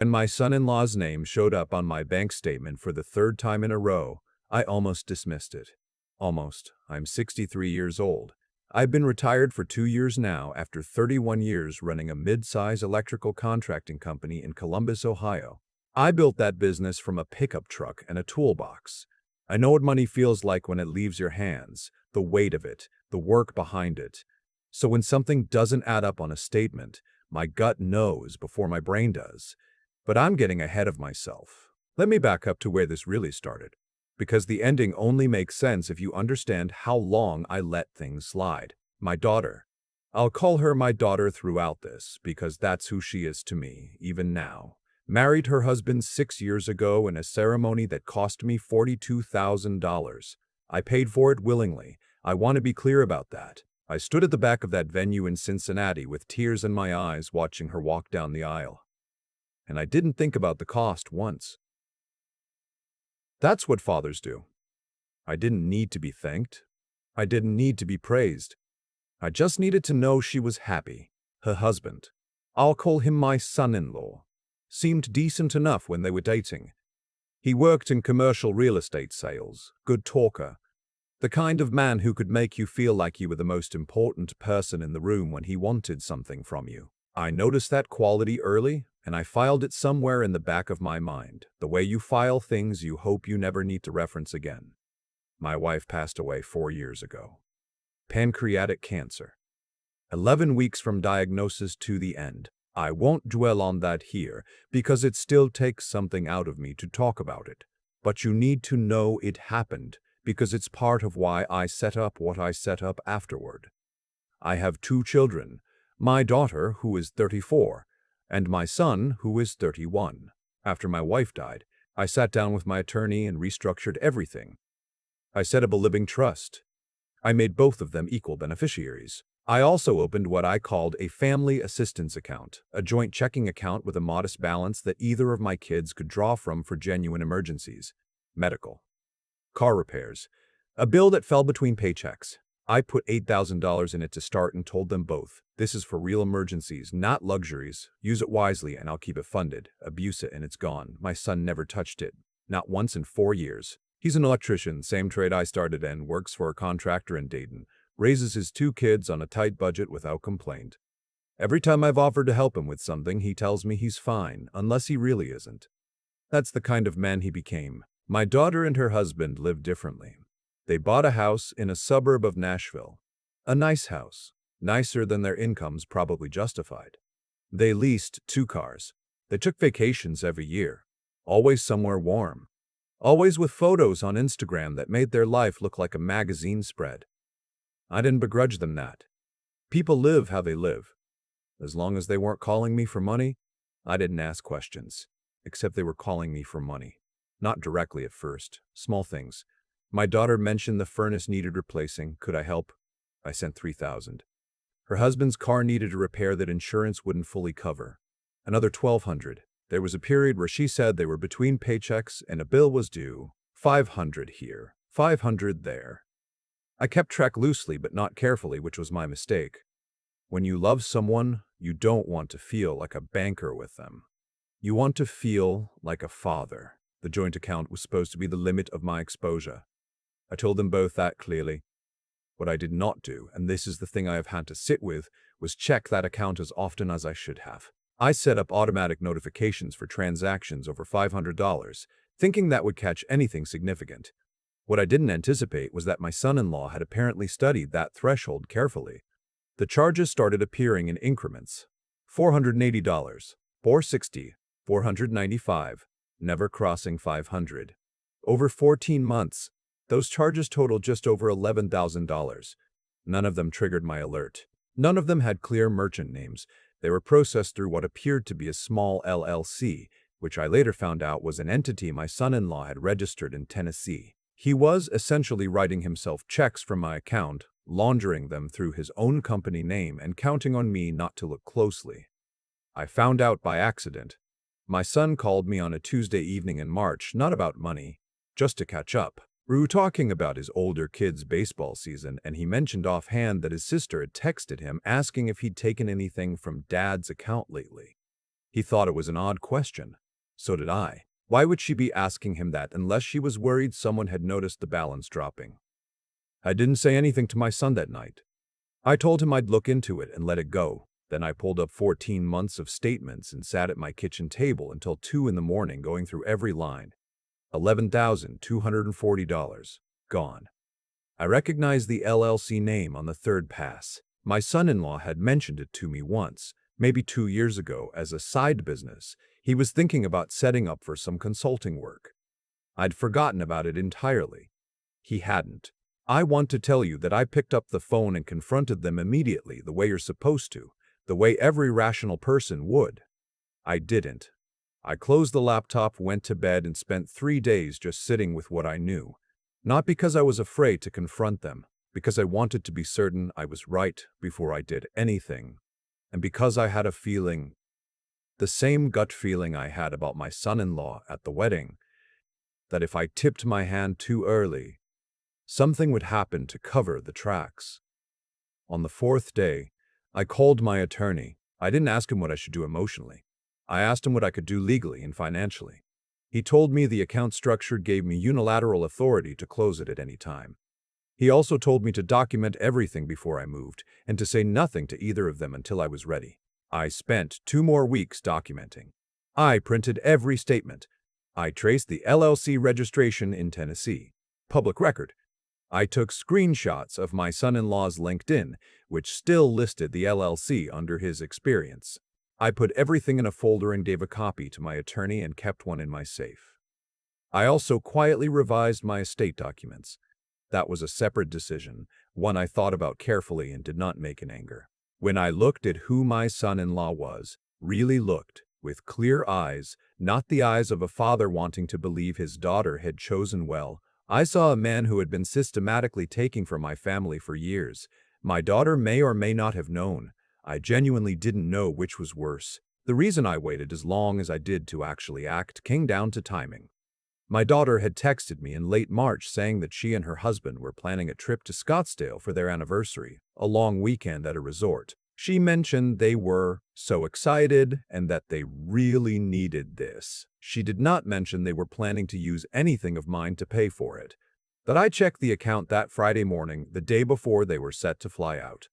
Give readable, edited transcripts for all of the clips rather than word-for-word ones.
When my son-in-law's name showed up on my bank statement for the third time in a row, I almost dismissed it. Almost. I'm 63 years old. I've been retired for 2 years now after 31 years running a mid-size electrical contracting company in Columbus, Ohio. I built that business from a pickup truck and a toolbox. I know what money feels like when it leaves your hands, the weight of it, the work behind it. So when something doesn't add up on a statement, my gut knows before my brain does. But I'm getting ahead of myself. Let me back up to where this really started. Because the ending only makes sense if you understand how long I let things slide. My daughter. I'll call her my daughter throughout this, because that's who she is to me, even now. Married her husband 6 years ago in a ceremony that cost me $42,000. I paid for it willingly. I want to be clear about that. I stood at the back of that venue in Cincinnati with tears in my eyes watching her walk down the aisle. And I didn't think about the cost once. That's what fathers do. I didn't need to be thanked. I didn't need to be praised. I just needed to know she was happy. Her husband, I'll call him my son-in-law, seemed decent enough when they were dating. He worked in commercial real estate sales, good talker, the kind of man who could make you feel like you were the most important person in the room when he wanted something from you. I noticed that quality early, and I filed it somewhere in the back of my mind, the way you file things you hope you never need to reference again. My wife passed away 4 years ago. Pancreatic cancer. 11 weeks from diagnosis to the end. I won't dwell on that here, because it still takes something out of me to talk about it. But you need to know it happened, because it's part of why I set up what I set up afterward. I have 2 children, my daughter, who is 34, and my son, who is 31. After my wife died, I sat down with my attorney and restructured everything. I set up a living trust. I made both of them equal beneficiaries. I also opened what I called a family assistance account, a joint checking account with a modest balance that either of my kids could draw from for genuine emergencies, medical, car repairs, a bill that fell between paychecks. I put $8,000 in it to start and told them both, this is for real emergencies, not luxuries. Use it wisely and I'll keep it funded. Abuse it and it's gone. My son never touched it, not once in 4 years. He's an electrician, same trade I started in, works for a contractor in Dayton, raises his 2 kids on a tight budget without complaint. Every time I've offered to help him with something, he tells me he's fine, unless he really isn't. That's the kind of man he became. My daughter and her husband live differently. They bought a house in a suburb of Nashville. A nice house, nicer than their incomes probably justified. They leased 2 cars. They took vacations every year, always somewhere warm, always with photos on Instagram that made their life look like a magazine spread. I didn't begrudge them that. People live how they live. As long as they weren't calling me for money, I didn't ask questions, except they were calling me for money. Not directly at first, small things. My daughter mentioned the furnace needed replacing. Could I help? I sent $3,000. Her husband's car needed a repair that insurance wouldn't fully cover. Another $1,200. There was a period where she said they were between paychecks and a bill was due. $500 here, $500 there. I kept track loosely but not carefully, which was my mistake. When you love someone, you don't want to feel like a banker with them. You want to feel like a father. The joint account was supposed to be the limit of my exposure. I told them both that clearly. What I did not do, and this is the thing I have had to sit with, was check that account as often as I should have. I set up automatic notifications for transactions over $500, thinking that would catch anything significant. What I didn't anticipate was that my son-in-law had apparently studied that threshold carefully. The charges started appearing in increments. $480, $460, $495, never crossing $500. Over 14 months, those charges totaled just over $11,000. None of them triggered my alert. None of them had clear merchant names. They were processed through what appeared to be a small LLC, which I later found out was an entity my son-in-law had registered in Tennessee. He was essentially writing himself checks from my account, laundering them through his own company name and counting on me not to look closely. I found out by accident. My son called me on a Tuesday evening in March, not about money, just to catch up. We were talking about his older kid's baseball season, and he mentioned offhand that his sister had texted him asking if he'd taken anything from Dad's account lately. He thought it was an odd question. So did I. Why would she be asking him that unless she was worried someone had noticed the balance dropping? I didn't say anything to my son that night. I told him I'd look into it and let it go. Then I pulled up 14 months of statements and sat at my kitchen table until 2 in the morning going through every line. $11,240. Gone. I recognized the LLC name on the third pass. My son-in-law had mentioned it to me once, maybe 2 years ago, as a side business. He was thinking about setting up for some consulting work. I'd forgotten about it entirely. He hadn't. I want to tell you that I picked up the phone and confronted them immediately, the way you're supposed to, the way every rational person would. I didn't. I closed the laptop, went to bed, and spent 3 days just sitting with what I knew. Not because I was afraid to confront them, because I wanted to be certain I was right before I did anything, and because I had a feeling, the same gut feeling I had about my son-in-law at the wedding, that if I tipped my hand too early, something would happen to cover the tracks. On the fourth day, I called my attorney. I didn't ask him what I should do emotionally. I asked him what I could do legally and financially. He told me the account structure gave me unilateral authority to close it at any time. He also told me to document everything before I moved and to say nothing to either of them until I was ready. I spent 2 more weeks documenting. I printed every statement. I traced the LLC registration in Tennessee. Public record. I took screenshots of my son-in-law's LinkedIn, which still listed the LLC under his experience. I put everything in a folder and gave a copy to my attorney and kept one in my safe. I also quietly revised my estate documents. That was a separate decision, one I thought about carefully and did not make in anger. When I looked at who my son-in-law was, really looked, with clear eyes, not the eyes of a father wanting to believe his daughter had chosen well, I saw a man who had been systematically taking from my family for years. My daughter may or may not have known. I genuinely didn't know which was worse. The reason I waited as long as I did to actually act came down to timing. My daughter had texted me in late March saying that she and her husband were planning a trip to Scottsdale for their anniversary, a long weekend at a resort. She mentioned they were so excited and that they really needed this. She did not mention they were planning to use anything of mine to pay for it. That I checked the account that Friday morning, the day before they were set to fly out.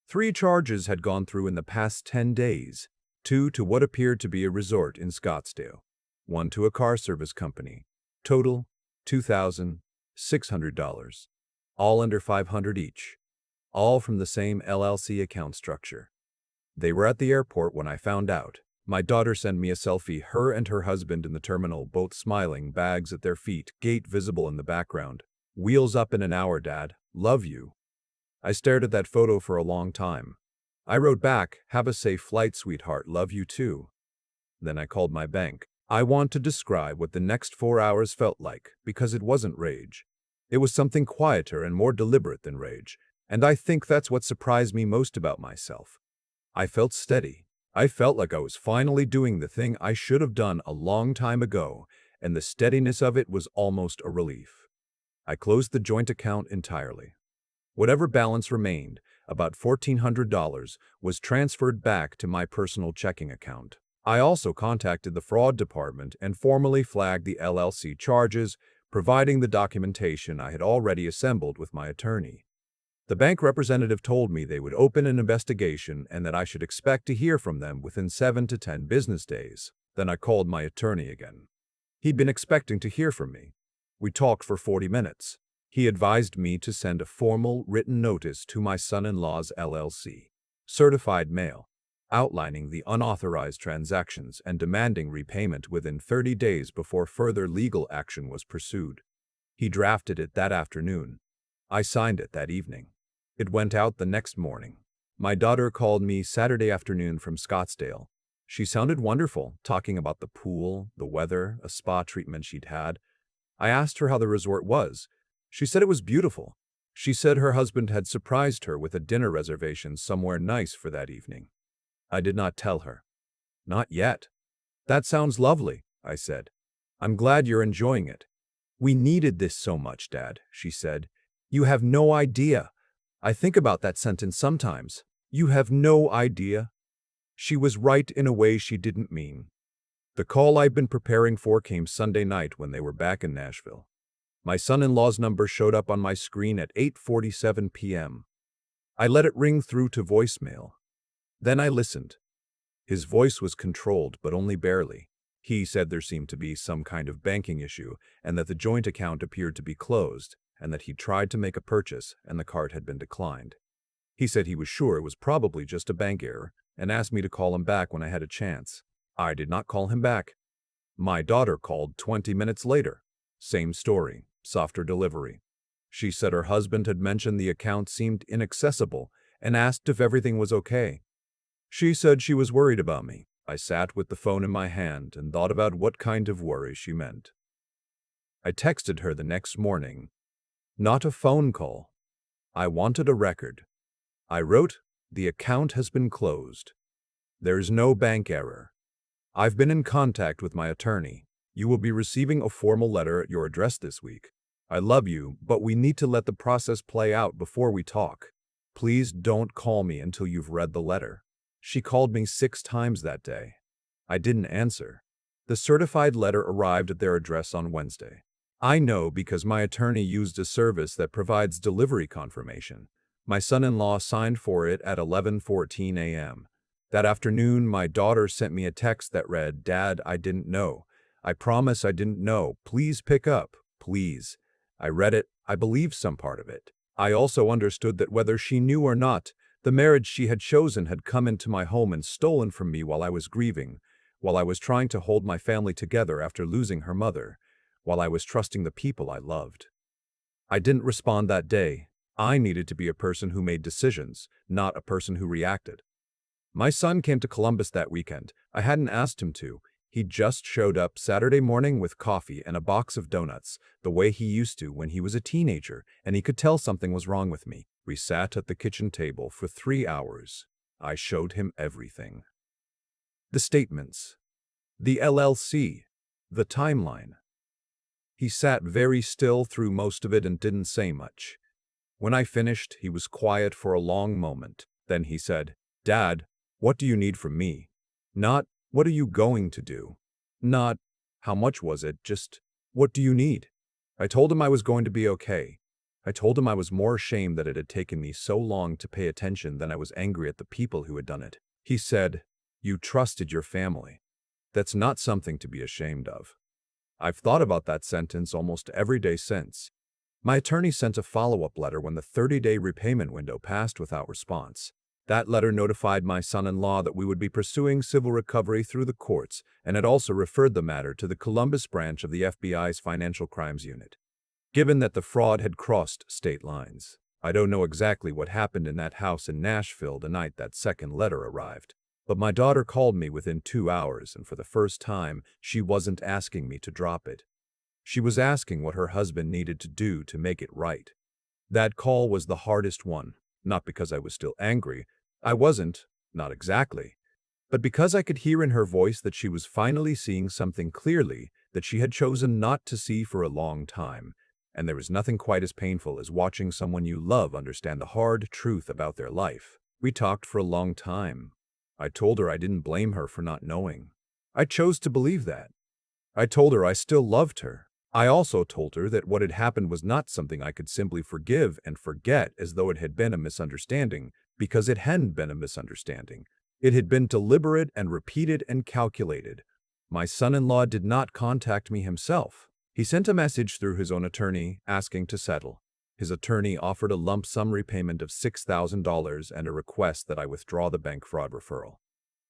3 charges had gone through in the past 10 days, 2 to what appeared to be a resort in Scottsdale, 1 to a car service company. Total, $2,600, all under $500 each, all from the same LLC account structure. They were at the airport when I found out. My daughter sent me a selfie, her and her husband in the terminal, both smiling, bags at their feet, gate visible in the background. Wheels up in an hour, Dad. Love you. I stared at that photo for a long time. I wrote back, have a safe flight, sweetheart, love you too. Then I called my bank. I want to describe what the next 4 hours felt like, because it wasn't rage. It was something quieter and more deliberate than rage, and I think that's what surprised me most about myself. I felt steady. I felt like I was finally doing the thing I should have done a long time ago, and the steadiness of it was almost a relief. I closed the joint account entirely. Whatever balance remained, about $1,400, was transferred back to my personal checking account. I also contacted the fraud department and formally flagged the LLC charges, providing the documentation I had already assembled with my attorney. The bank representative told me they would open an investigation and that I should expect to hear from them within 7 to 10 business days. Then I called my attorney again. He'd been expecting to hear from me. We talked for 40 minutes. He advised me to send a formal written notice to my son-in-law's LLC, certified mail, outlining the unauthorized transactions and demanding repayment within 30 days before further legal action was pursued. He drafted it that afternoon. I signed it that evening. It went out the next morning. My daughter called me Saturday afternoon from Scottsdale. She sounded wonderful, talking about the pool, the weather, a spa treatment she'd had. I asked her how the resort was. She said it was beautiful. She said her husband had surprised her with a dinner reservation somewhere nice for that evening. I did not tell her. Not yet. That sounds lovely, I said. I'm glad you're enjoying it. We needed this so much, Dad, she said. You have no idea. I think about that sentence sometimes. You have no idea. She was right in a way she didn't mean. The call I've been preparing for came Sunday night when they were back in Nashville. My son-in-law's number showed up on my screen at 8:47 p.m. I let it ring through to voicemail. Then I listened. His voice was controlled, but only barely. He said there seemed to be some kind of banking issue, and that the joint account appeared to be closed, and that he'd tried to make a purchase, and the card had been declined. He said he was sure it was probably just a bank error, and asked me to call him back when I had a chance. I did not call him back. My daughter called 20 minutes later. Same story, softer delivery. She said her husband had mentioned the account seemed inaccessible and asked if everything was okay. She said she was worried about me. I sat with the phone in my hand and thought about what kind of worry she meant. I texted her the next morning. Not a phone call. I wanted a record. I wrote, "The account has been closed. There's no bank error. I've been in contact with my attorney. You will be receiving a formal letter at your address this week. I love you, but we need to let the process play out before we talk. Please don't call me until you've read the letter." She called me 6 times that day. I didn't answer. The certified letter arrived at their address on Wednesday. I know because my attorney used a service that provides delivery confirmation. My son-in-law signed for it at 11:14 a.m. That afternoon, my daughter sent me a text that read, "Dad, I didn't know. I promise I didn't know. Please pick up, please." I read it. I believed some part of it. I also understood that whether she knew or not, the marriage she had chosen had come into my home and stolen from me while I was grieving, while I was trying to hold my family together after losing her mother, while I was trusting the people I loved. I didn't respond that day. I needed to be a person who made decisions, not a person who reacted. My son came to Columbus that weekend. I hadn't asked him to. He just showed up Saturday morning with coffee and a box of donuts, the way he used to when he was a teenager, and he could tell something was wrong with me. We sat at the kitchen table for 3 hours. I showed him everything. The statements, the LLC, the timeline. He sat very still through most of it and didn't say much. When I finished, he was quiet for a long moment. Then he said, "Dad, what do you need from me? Not, what are you going to do? Not, how much was it? Just, what do you need?" I told him I was going to be okay. I told him I was more ashamed that it had taken me so long to pay attention than I was angry at the people who had done it. He said, "You trusted your family. That's not something to be ashamed of." I've thought about that sentence almost every day since. My attorney sent a follow-up letter when the 30-day repayment window passed without response. That letter notified my son-in-law that we would be pursuing civil recovery through the courts, and it also referred the matter to the Columbus branch of the FBI's Financial Crimes Unit. Given that the fraud had crossed state lines, I don't know exactly what happened in that house in Nashville the night that second letter arrived. But my daughter called me within 2 hours, and for the first time, she wasn't asking me to drop it. She was asking what her husband needed to do to make it right. That call was the hardest one, not because I was still angry. I wasn't, not exactly. But because I could hear in her voice that she was finally seeing something clearly that she had chosen not to see for a long time. And there is nothing quite as painful as watching someone you love understand the hard truth about their life. We talked for a long time. I told her I didn't blame her for not knowing. I chose to believe that. I told her I still loved her. I also told her that what had happened was not something I could simply forgive and forget as though it had been a misunderstanding, because it hadn't been a misunderstanding. It had been deliberate and repeated and calculated. My son-in-law did not contact me himself. He sent a message through his own attorney asking to settle. His attorney offered a lump sum repayment of $6,000 and a request that I withdraw the bank fraud referral.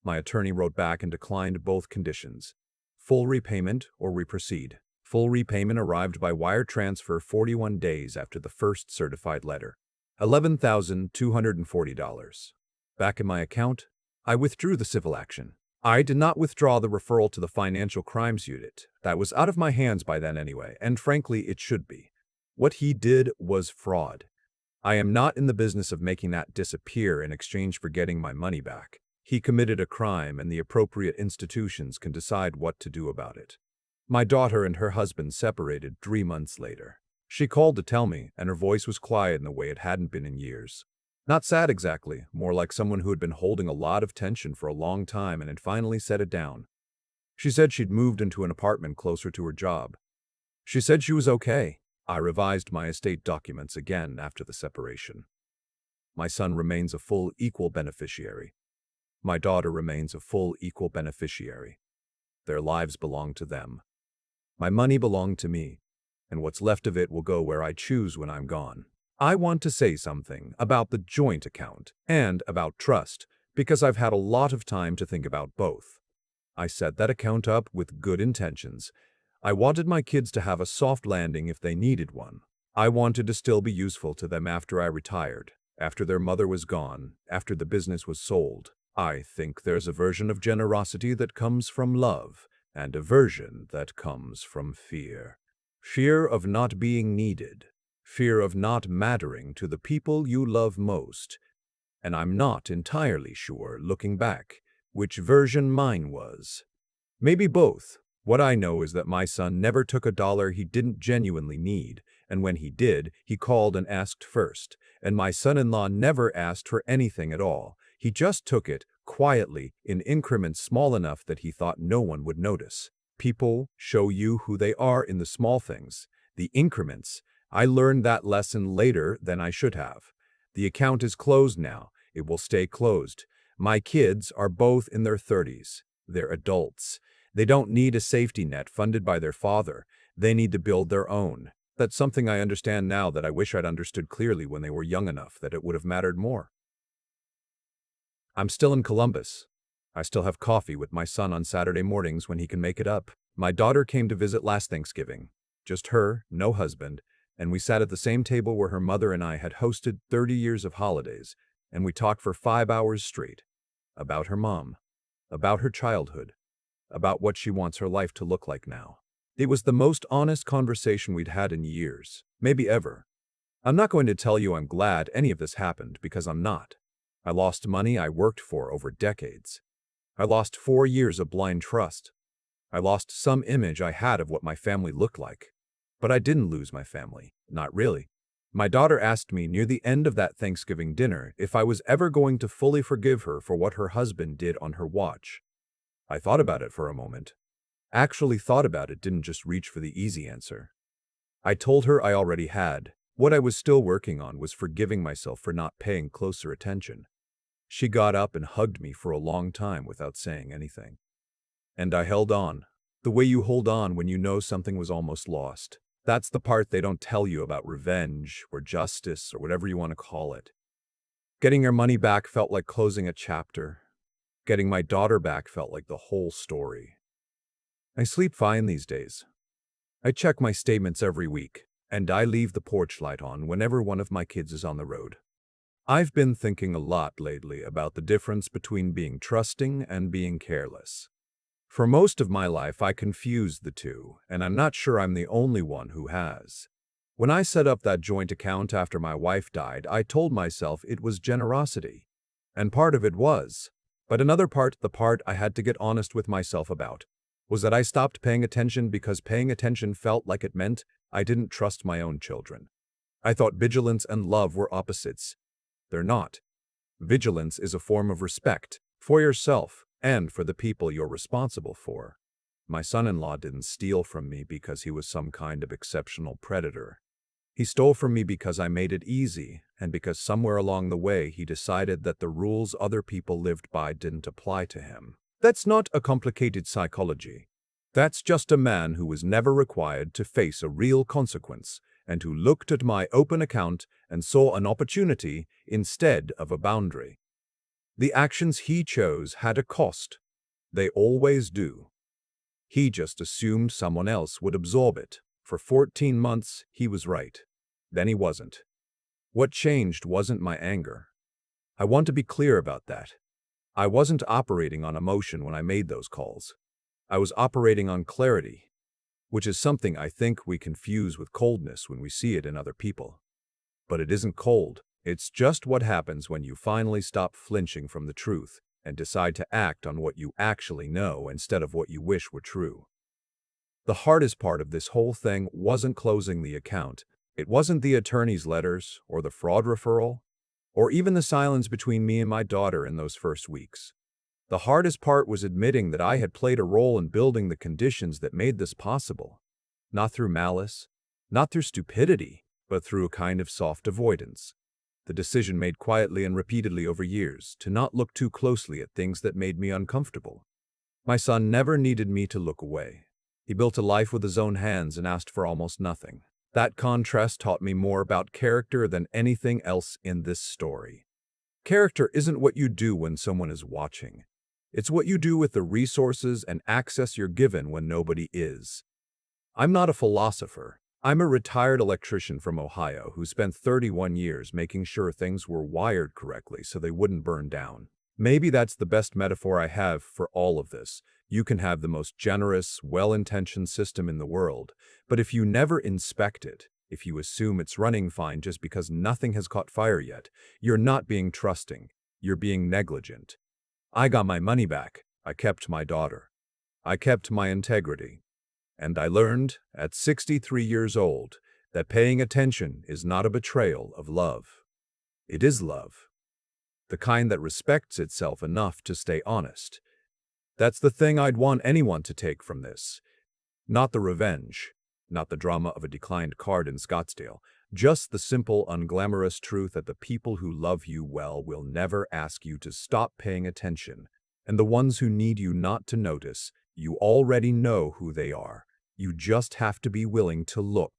My attorney wrote back and declined both conditions. Full repayment or we proceed. Full repayment arrived by wire transfer 41 days after the first certified letter. $11,240. Back in my account, I withdrew the civil action. I did not withdraw the referral to the Financial Crimes Unit. That was out of my hands by then anyway, and frankly, it should be. What he did was fraud. I am not in the business of making that disappear in exchange for getting my money back. He committed a crime, and the appropriate institutions can decide what to do about it. My daughter and her husband separated 3 months later. She called to tell me, and her voice was quiet in the way it hadn't been in years. Not sad exactly, more like someone who had been holding a lot of tension for a long time and had finally set it down. She said she'd moved into an apartment closer to her job. She said she was okay. I revised my estate documents again after the separation. My son remains a full equal beneficiary. My daughter remains a full equal beneficiary. Their lives belong to them. My money belonged to me, and what's left of it will go where I choose when I'm gone. I want to say something about the joint account and about trust because I've had a lot of time to think about both. I set that account up with good intentions. I wanted my kids to have a soft landing if they needed one. I wanted to still be useful to them after I retired, after their mother was gone, after the business was sold. I think there's a version of generosity that comes from love, and a version that comes from fear. Fear of not being needed, fear of not mattering to the people you love most. And I'm not entirely sure, looking back, which version mine was. Maybe both. What I know is that my son never took a dollar he didn't genuinely need, and when he did, he called and asked first. And my son-in-law never asked for anything at all. He just took it, quietly, in increments small enough that he thought no one would notice. People show you who they are in the small things, the increments. I learned that lesson later than I should have. The account is closed now. It will stay closed. My kids are both in their 30s. They're adults. They don't need a safety net funded by their father. They need to build their own. That's something I understand now that I wish I'd understood clearly when they were young enough that it would have mattered more. I'm still in Columbus. I still have coffee with my son on Saturday mornings when he can make it up. My daughter came to visit last Thanksgiving. Just her, no husband, and we sat at the same table where her mother and I had hosted 30 years of holidays, and we talked for 5 hours straight. About her mom. About her childhood. About what she wants her life to look like now. It was the most honest conversation we'd had in years, maybe ever. I'm not going to tell you I'm glad any of this happened because I'm not. I lost money I worked for over decades. I lost 4 years of blind trust. I lost some image I had of what my family looked like. But I didn't lose my family, not really. My daughter asked me near the end of that Thanksgiving dinner if I was ever going to fully forgive her for what her husband did on her watch. I thought about it for a moment. Actually thought about it, didn't just reach for the easy answer. I told her I already had. What I was still working on was forgiving myself for not paying closer attention. She got up and hugged me for a long time without saying anything. And I held on. The way you hold on when you know something was almost lost. That's the part they don't tell you about revenge or justice or whatever you want to call it. Getting your money back felt like closing a chapter. Getting my daughter back felt like the whole story. I sleep fine these days. I check my statements every week, and I leave the porch light on whenever one of my kids is on the road. I've been thinking a lot lately about the difference between being trusting and being careless. For most of my life, I confused the two, and I'm not sure I'm the only one who has. When I set up that joint account after my wife died, I told myself it was generosity. And part of it was. But another part, the part I had to get honest with myself about, was that I stopped paying attention because paying attention felt like it meant I didn't trust my own children. I thought vigilance and love were opposites. They're not. Vigilance is a form of respect for yourself and for the people you're responsible for. My son-in-law didn't steal from me because he was some kind of exceptional predator. He stole from me because I made it easy, and because somewhere along the way he decided that the rules other people lived by didn't apply to him. That's not a complicated psychology. That's just a man who was never required to face a real consequence, and who looked at my open account and saw an opportunity instead of a boundary. The actions he chose had a cost. They always do. He just assumed someone else would absorb it. For 14 months, he was right. Then he wasn't. What changed wasn't my anger. I want to be clear about that. I wasn't operating on emotion when I made those calls. I was operating on clarity, which is something I think we confuse with coldness when we see it in other people. But it isn't cold. It's just what happens when you finally stop flinching from the truth and decide to act on what you actually know instead of what you wish were true. The hardest part of this whole thing wasn't closing the account. It wasn't the attorney's letters or the fraud referral. or even the silence between me and my daughter in those first weeks. The hardest part was admitting that I had played a role in building the conditions that made this possible. Not through malice, not through stupidity, but through a kind of soft avoidance. The decision made quietly and repeatedly over years to not look too closely at things that made me uncomfortable. My son never needed me to look away. He built a life with his own hands and asked for almost nothing. That contrast taught me more about character than anything else in this story. Character isn't what you do when someone is watching. It's what you do with the resources and access you're given when nobody is. I'm not a philosopher. I'm a retired electrician from Ohio who spent 31 years making sure things were wired correctly so they wouldn't burn down. Maybe that's the best metaphor I have for all of this. You can have the most generous, well-intentioned system in the world, but if you never inspect it, if you assume it's running fine just because nothing has caught fire yet, you're not being trusting. You're being negligent. I got my money back. I kept my daughter. I kept my integrity. And I learned, at 63 years old, that paying attention is not a betrayal of love. It is love. The kind that respects itself enough to stay honest. That's the thing I'd want anyone to take from this. Not the revenge, not the drama of a declined card in Scottsdale, just the simple, unglamorous truth that the people who love you well will never ask you to stop paying attention, and the ones who need you not to notice, you already know who they are. You just have to be willing to look.